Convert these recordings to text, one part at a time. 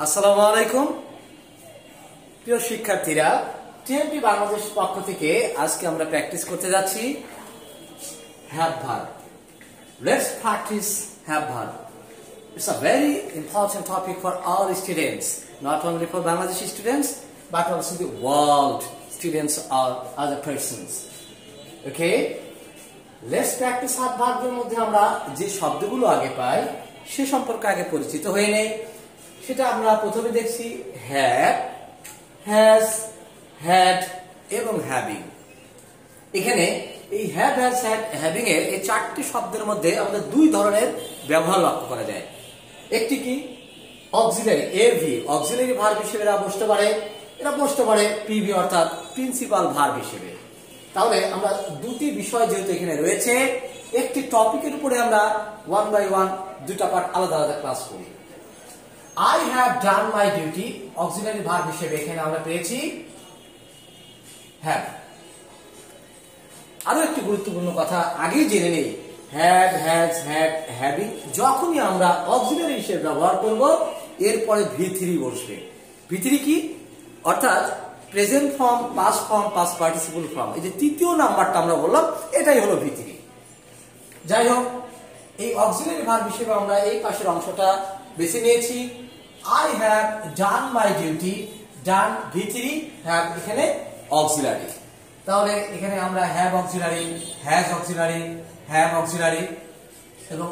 আসসালামু আলাইকুম প্রিয় শিক্ষার্থীরা, টিএমপি বাংলাদেশ পক্ষ থেকে আজকে আমরা প্র্যাকটিস করতে যাচ্ছি have verb. Let's practice have verb. It's a very important topic for all students, not only for Bangladeshi students but also the world students or other persons. Okay, let's practice have verb এর মধ্যে আমরা যে শব্দগুলো আগে পাই সে সম্পর্কে আগে পরিচিত হয়ে নেই। সেটা আমরা প্রথমে দেখছি হ্যাভ, হ্যাজ, হ্যাড এবং হ্যাভিং। এখানে এই হ্যাভ, হ্যাজ, হ্যাড, হ্যাভিং এর এই চারটি শব্দের মধ্যে আমাদের দুই ধরনের ব্যবহার লক্ষ্য করা যায়। একটি কি অক্সিলারি, এভি অক্সিলারি ভার্ব হিসেবে এরা বসতে পারে, পিভি অর্থাৎ প্রিন্সিপাল ভার্ব হিসেবে। তাহলে আমরা দুটি বিষয় যেহেতু এখানে রয়েছে, একটি টপিকের উপরে আমরা ওয়ান বাই ওয়ান দুটা পার্ট আলাদা আলাদা ক্লাস করি। I have done my duty auxiliary verb হিসেবে এখানে আমরা পেয়েছি have। আরো একটি গুরুত্বপূর্ণ কথা আগেই জেনে নেই, হ্যাড, হ্যাজ, হ্যাড, হ্যাভিং যখনই আমরা অক্সিলারি হিসেবে ব্যবহার করব এরপরে V3 বসবে। V3 কি? অর্থাৎ present form, past form, past participle form. এই যে তৃতীয় নাম্বারটা আমরা বললাম এটাই হলো V3। যাই হোক, এই অক্সিলারি ভার্ব হিসেবে আমরা এই পাশের অংশটা বেছে নিয়েছি। I have done my duty, done V3, have এখানে অক্সিলারি। তাহলে এখানে আমরা have auxiliary, has auxiliary, have auxiliary এবং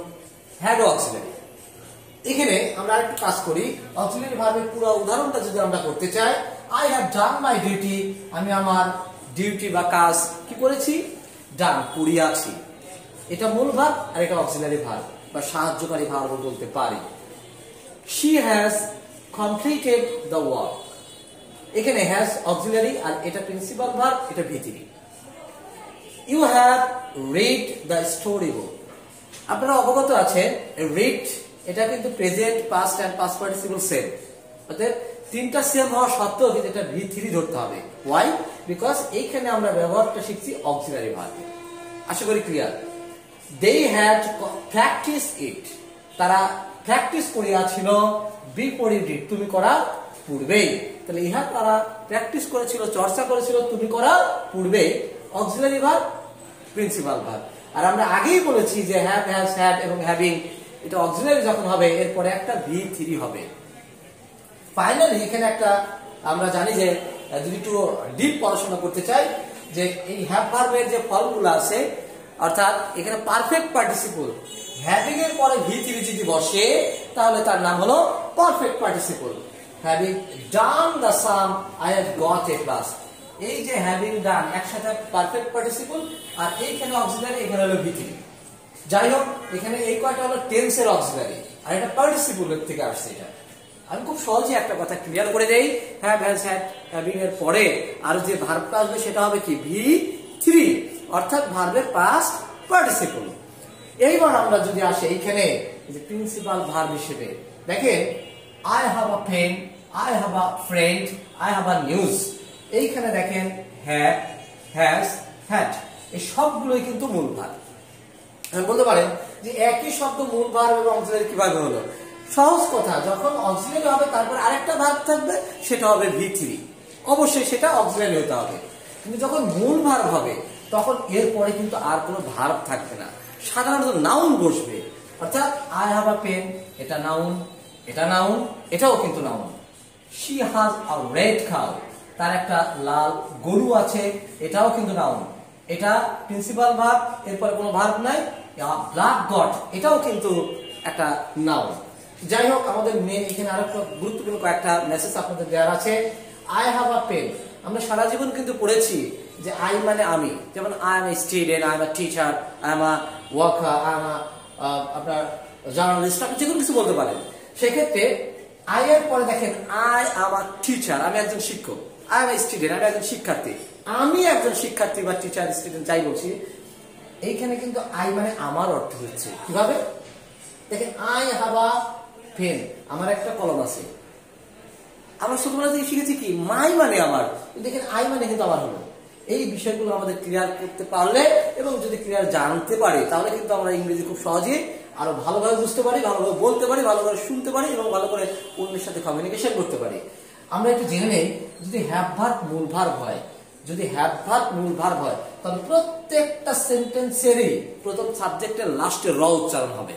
had অক্সিলারি। এখানে আমরা আরেকটু কাজ করি, অক্সিলারি ভার্বের পুরো উদাহরণটা যদি আমরা করতে চাই, I have done my duty, আমি আমার ডিউটি বা কাজ কি করেছি? ডান, করিয়াছি। এটা মূল ভার্ব আর এটা অক্সিলারি ভার্ব বা সাহায্যকারী ভার্ব বলতে পারি। She has completed the work, এখানে has অক্সিলারি আর এটা প্রিন্সিপাল ভার্ব, এটা V3। You have read the story book, আপনারা অবগত আছেন read এটা কিন্তু present, past and past participle same, অর্থাৎ তিনটা সেম হওয়া সত্ত্বেও কিন্তু এটা V3 ধরতে হবে। why? বিকজ এইখানে আমরা ব্যবহারটা শিখছি অক্সিলারি ভার্ব। আশা করি clear. They had practiced it, তারা প্র্যাকটিস করিয়াছিল বিপরীত ডিড, তুমি করা পূর্বেই। তাহলে ইহা তারা প্র্যাকটিস করেছিল, চর্চা করেছিল তুমি করা পূর্বে, অক্সিলারি ভার্ব, প্রিন্সিপাল ভার্ব। আর আমরা আগেই বলেছি যে হ্যাভ, হ্যাজ, হ্যাড এবং হ্যাভিং এটা অক্সিলারি যখন হবে এরপরে একটা V3 হবে। ফাইনালি এখানে একটা আমরা জানি যে যদি একটু ডিপ পড়াশোনা করতে চাই যে এই হ্যাভ ভার্বের যে ফর্মগুলো আছে, অর্থাৎ এখানে পারফেক্ট পার্টিসিপল হ্যাভিং এর পরে V3 যদি বসে তাহলে তার নাম হলো perfect participle. Having done the some I have got a plus, এই যে হ্যাভিং ডান একসাথে পারফেক্ট পার্টিসিপল আর এইখানে অক্সিলারি, এখানে হলো V3। যাই হোক, এখানে এই কয়টা হলো টেন্সের অক্সিলারি আর এটা পার্টিসিপলের থেকে আসছে। এটা আমি খুব সহজে একটা কথা ক্লিয়ার করে দেই, হ্যাভ, হ্যাজ, হ্যাড, হ্যাভিং এর পরে আর যে ভার্বটা আসবে সেটা হবে কি V3, অর্থাৎ ভার্বের পাস্ট পার্টিসিপল। এইবার আমরা যদি আসি এইখানে যে প্রিন্সিপাল ভার্ব হিসেবে দেখেন, I have a pen, I have a friend, I have a news, এইখানে দেখেন have, has, had এই সবগুলোই কিন্তু মূল ভার্ব। আপনি বলতে পারেন যে একই শব্দ মূল ভার্ব এবং অক্সিলারি কিভাবে হলো? সহজ কথা, যখন অক্সিলারি হবে তারপর আরেকটা ভার্ব থাকবে সেটা হবে V3, অবশ্যই সেটা অক্সিলারি হতে হবে। কিন্তু যখন মূল ভার্ব হবে তখন এরপরে কিন্তু আর কোনো ভার্ব থাকবে না, সাধারণত নাউন বসবে। অর্থাৎ I have a pen এটা নাউন, এটা নাউন, এটাও কিন্তু noun. She has a red cow, তার একটা লাল গরু আছে, এটাও কিন্তু নাউন, এটা প্রিন্সিপাল ভার্ব, এরপরে কোনো ভার্ব নাই। ব্ল্যাক গট এটাও কিন্তু একটা নাউন। যাই হোক, আমাদের মেন এখানে আরো গুরুত্বপূর্ণ কয়েকটা মেসেজ আপনাদের দেওয়ার আছে। I have a pen আমরা সারা জীবন কিন্তু পড়েছি যে আই মানে আমি, যেমন I M a student, I am a teacher, I am a worker, I am আপনার জার্নালিস্ট, আপনি যে কোনো কিছু বলতে পারেন। সেক্ষেত্রে আই এর পরে দেখেন আই এম আ টিচার, আমি একজন শিক্ষক, আই এম এ স্টুডেন্ট, আমি একজন শিক্ষার্থী, আমি একজন শিক্ষার্থী বা টিচার, স্টুডেন্ট যাই বলছি, এইখানে কিন্তু আই মানে আমার অর্থ হচ্ছে কিভাবে দেখেন, আই হ্যাভ আ পেন, আমার একটা কলম আছে। আমরা ছোটবেলা থেকে শিখেছি কি মাই মানে আমার, দেখেন আই মানে কিন্তু আমার হলো। এই বিষয়গুলো আমাদের ক্লিয়ার করতে পারলে এবং যদি ক্লিয়ার জানতে পারি তাহলে কিন্তু আমরা ইংরেজি খুব সহজে আরো ভালোভাবে বুঝতে পারি, ভালোভাবে বলতে পারি, ভালোভাবে শুনতে পারি এবং ভালো করে অন্যের সাথে কমিউনিকেশন করতে পারি। আমরা একটু জেনে নেই, যদি হ্যাভ ভার্ব মূল ভার্ব হয়, যদি হ্যাভ ভার্ব মূল ভার্ব হয়, তাহলে প্রত্যেকটা সেন্টেন্সেরই প্রথম সাবজেক্টের লাস্টে র উচ্চারণ হবে,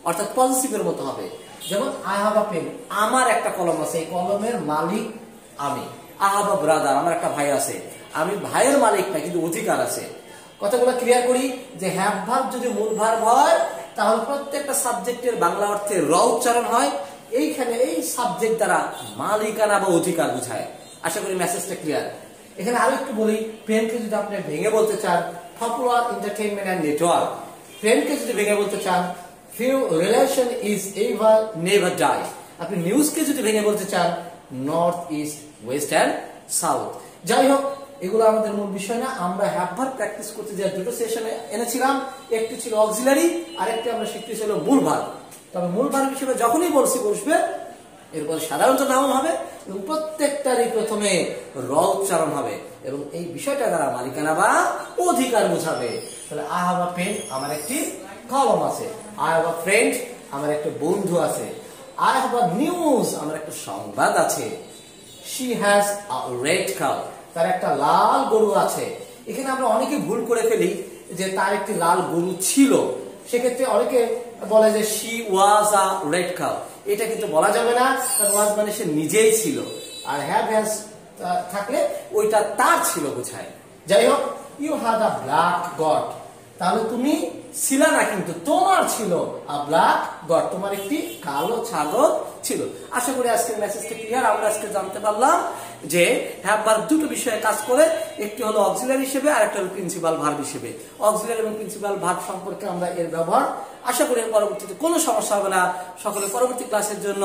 অর্থাৎ পজিটিভের মতো হবে। যেমন আই হ্যাভ আ পেন, আমার একটা কলম আছে, এই কলমের মালিক আমি। আই হ্যাভ আ ব্রাদার, আমার একটা ভাই আছে, আমি ভাইয়ের মালিক না কিন্তু অধিকার আছে। কথাগুলো ক্লিয়ার করি যে হ্যাভ ভার্ব যদি মূল ভার্ব হয় তাহলে প্রত্যেকটা সাবজেক্টের বাংলা অর্থে র উচ্চারণ হয়। এইখানে এই সাবজেক্ট দ্বারা মালিকানা বা অধিকার বোঝায়। আশা করি মেসেজটা ক্লিয়ার। এখানে আরো একটু বলি, পেনকে যদি আপনি ভেঙে বলতে চান পপুলার এন্টারটেইনমেন্ট এন্ড নেটওয়ার্ক, পেনকে যদি ভেঙে বলতে চান few relation is ever never die. আপনি নিউজকে যদি ভেঙে বলতে চান north east west and south. যাই হোক, এগুলো আমাদের মূল বিষয় না। আমরা হ্যাভ ভার্ব প্র্যাকটিস করতে যে দুটো সেশনে এনেছিলাম, একটি ছিল অক্সিলারি আর একটি আমরা শিখতেছি হলো মূল ভার্ব। তবে মূল ভার্ব হিসেবে যখনই বসবে এরপর সাধারণত নাউন হবে এবং প্রত্যেকটারই প্রথমে র উচ্চারণ হবে এবং এই বিষয়টা দ্বারা মালিকানা বা অধিকার বোঝাবে। তাহলে আই হ্যাভ আ পেন, আমার একটি কলম আছে। আই হ্যাভ আ ফ্রেন্ড, আমার একটা বন্ধু আছে। আই হ্যাভ আ নিউজ, আমার একটা সংবাদ আছে। She has a red cow, তার একটা লাল গরু আছে। এখানে আমরা অনেকে ভুল করে ফেলি যে তার একটি লাল গরু ছিল, সেক্ষেত্রে অনেকে বলে যে she was a red cow. এটা কিন্তু বলা যাবে না, কারণ ওয়াজ মানে সে নিজেই ছিল, আর হ্যাভ হ্যাজ থাকলে ওইটা তার ছিল বোঝায়। যাই হোক, you had a black god, তাহলে তুমি ছিল না কিন্তু তোমার ছিল আ ব্ল্যাক গড, তোমার একটি কালো ছাগল ছিল। আশা করি আজকের মেসেজটা ক্লিয়ার। আমরা আজকে জানতে পারলাম যে হ্যাভ ভার্ব দুটো বিষয়ে কাজ করে, একটি হলো অক্সিলারি হিসেবে আর একটা হলো প্রিন্সিপাল ভার্ব হিসেবে। অক্সিলারি এবং প্রিন্সিপাল ভার্ব সম্পর্কে আমরা এর ব্যবহার আশা করি পরবর্তীতে কোনো সমস্যা হবে না। সকলে পরবর্তী ক্লাসের জন্য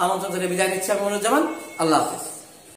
আমন্ত্রণ করে বিদায় নিচ্ছি। আমি মনোজ জামান, আল্লাহ হাফেজ।